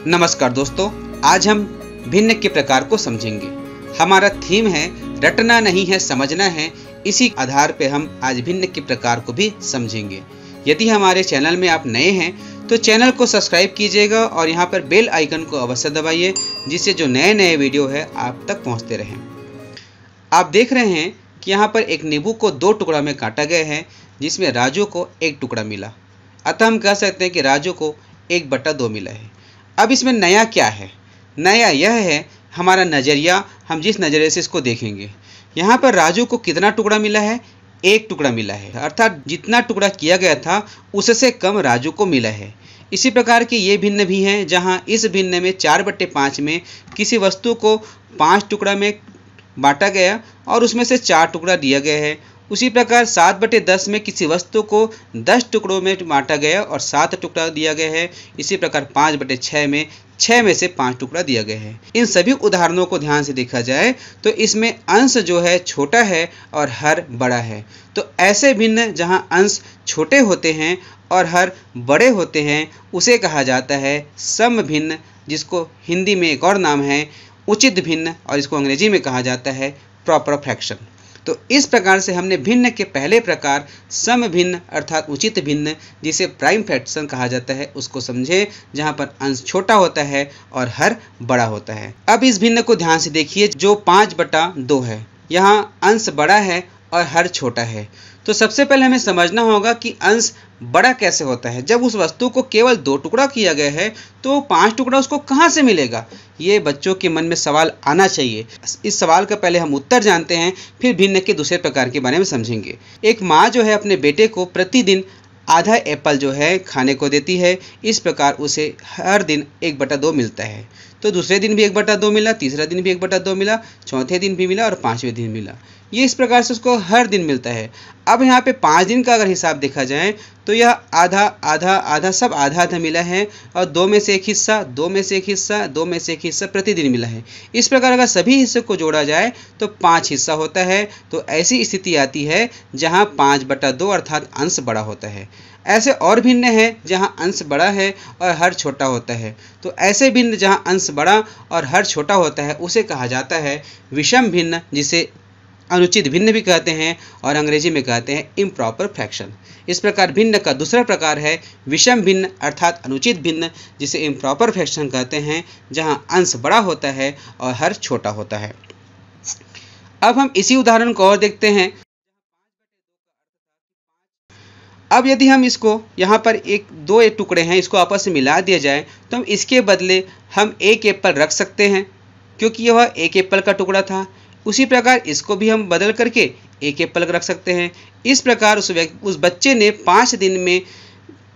नमस्कार दोस्तों, आज हम भिन्न के प्रकार को समझेंगे। हमारा थीम है रटना नहीं है समझना है। इसी आधार पे हम आज भिन्न के प्रकार को भी समझेंगे। यदि हमारे चैनल में आप नए हैं तो चैनल को सब्सक्राइब कीजिएगा और यहाँ पर बेल आइकन को अवश्य दबाइए, जिससे जो नए नए वीडियो है आप तक पहुँचते रहें। आप देख रहे हैं कि यहाँ पर एक नींबू को 2 टुकड़ा में काटा गया है, जिसमें राजू को 1 टुकड़ा मिला। अतः हम कह सकते हैं कि राजू को 1/2 मिला है। अब इसमें नया क्या है? नया यह है हमारा नज़रिया, हम जिस नज़रिए से इसको देखेंगे। यहाँ पर राजू को कितना टुकड़ा मिला है? 1 टुकड़ा मिला है, अर्थात जितना टुकड़ा किया गया था उससे कम राजू को मिला है। इसी प्रकार के ये भिन्न भी हैं, जहाँ इस भिन्न में 4/5 में किसी वस्तु को 5 टुकड़ा में बांटा गया और उसमें से 4 टुकड़ा दिया गया है। उसी प्रकार 7/10 में किसी वस्तु को 10 टुकड़ों में बांटा गया और 7 टुकड़ा दिया गया है। इसी प्रकार 5/6 में 6 में से 5 टुकड़ा दिया गया है। इन सभी उदाहरणों को ध्यान से देखा जाए तो इसमें अंश जो है छोटा है और हर बड़ा है। तो ऐसे भिन्न जहाँ अंश छोटे होते हैं और हर बड़े होते हैं उसे कहा जाता है सम भिन्न, जिसको हिंदी में एक और नाम है उचित भिन्न और इसको अंग्रेजी में कहा जाता है प्रॉपर फ्रैक्शन। तो इस प्रकार से हमने भिन्न के पहले प्रकार सम भिन्न अर्थात उचित भिन्न, जिसे प्राइम फ्रैक्शन कहा जाता है, उसको समझे, जहाँ पर अंश छोटा होता है और हर बड़ा होता है। अब इस भिन्न को ध्यान से देखिए, जो 5/2 है। यहाँ अंश बड़ा है और हर छोटा है। तो सबसे पहले हमें समझना होगा कि अंश बड़ा कैसे होता है। जब उस वस्तु को केवल 2 टुकड़ा किया गया है तो 5 टुकड़ा उसको कहाँ से मिलेगा? ये बच्चों के मन में सवाल आना चाहिए। इस सवाल का पहले हम उत्तर जानते हैं, फिर भिन्न के दूसरे प्रकार के बारे में समझेंगे। एक माँ जो है अपने बेटे को प्रतिदिन आधा एप्पल जो है खाने को देती है। इस प्रकार उसे हर दिन 1/2 मिलता है। तो दूसरे दिन भी 1/2 मिला, तीसरा दिन भी 1/2 मिला, चौथे दिन भी मिला और 5वें दिन मिला। ये इस प्रकार से उसको हर दिन मिलता है। अब यहाँ पे 5 दिन का अगर हिसाब देखा जाए तो यह आधा आधा आधा सब आधा आधा मिला है और 2 में से 1 हिस्सा, 2 में से 1 हिस्सा, 2 में से 1 हिस्सा प्रतिदिन मिला है। इस प्रकार अगर सभी हिस्से को जोड़ा जाए तो 5 हिस्सा होता है। तो ऐसी स्थिति आती है जहाँ 5/2 अर्थात अंश बड़ा होता है। ऐसे और भिन्न है जहाँ अंश बड़ा है और हर छोटा होता है। तो ऐसे भिन्न जहाँ अंश बड़ा और हर छोटा होता है उसे कहा जाता है विषम भिन्न, जिसे अनुचित भिन्न भी कहते हैं और अंग्रेजी में कहते हैं इम्प्रॉपर फ्रैक्शन। इस प्रकार भिन्न का दूसरा प्रकार है विषम भिन्न अर्थात अनुचित भिन्न, जिसे इम्प्रॉपर फ्रैक्शन कहते हैं, जहां अंश बड़ा होता है और हर छोटा होता है। अब हम इसी उदाहरण को और देखते हैं। अब यदि हम इसको यहाँ पर 2 टुकड़े हैं, इसको आपस में मिला दिया जाए तो हम इसके बदले हम 1 एप्पल रख सकते हैं, क्योंकि यह 1 एप्पल का टुकड़ा था। उसी प्रकार इसको भी हम बदल करके 1 एप्पल रख सकते हैं। इस प्रकार उस बच्चे ने 5 दिन में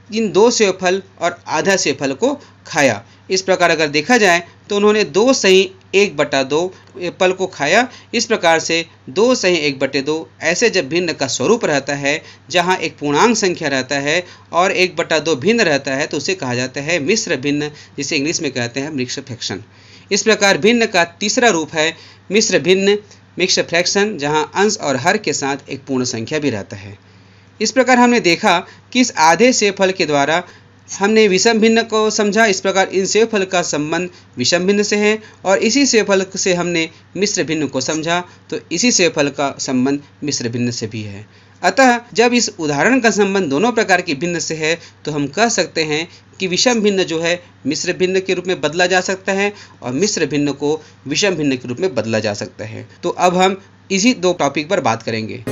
इन 2 सेवफल और आधा सेवफल को खाया। इस प्रकार अगर देखा जाए तो उन्होंने 2 सही 1/2 एप्पल को खाया। इस प्रकार से 2 सही 1/2 ऐसे जब भिन्न का स्वरूप रहता है, जहाँ एक पूर्णांक संख्या रहता है और 1/2 भिन्न रहता है, तो उसे कहा जाता है मिश्र भिन्न, जिसे इंग्लिश में कहते हैं मिक्स्ड फ्रैक्शन। इस प्रकार भिन्न का तीसरा रूप है मिश्र भिन्न, मिक्स्ड फ्रैक्शन, जहाँ अंश और हर के साथ एक पूर्ण संख्या भी रहता है। इस प्रकार हमने देखा कि इस आधे सेवफल के द्वारा हमने विषम भिन्न को समझा। इस प्रकार इन सेवफल का संबंध विषम भिन्न से है और इसी सेवफल से हमने मिश्र भिन्न को समझा, तो इसी सेवफल का संबंध मिश्र भिन्न से भी है। अतः जब इस उदाहरण का संबंध दोनों प्रकार के भिन्न से है तो हम कह सकते हैं कि विषम भिन्न जो है मिश्र भिन्न के रूप में बदला जा सकता है और मिश्र भिन्न को विषम भिन्न के रूप में बदला जा सकता है। तो अब हम इसी 2 टॉपिक पर बात करेंगे।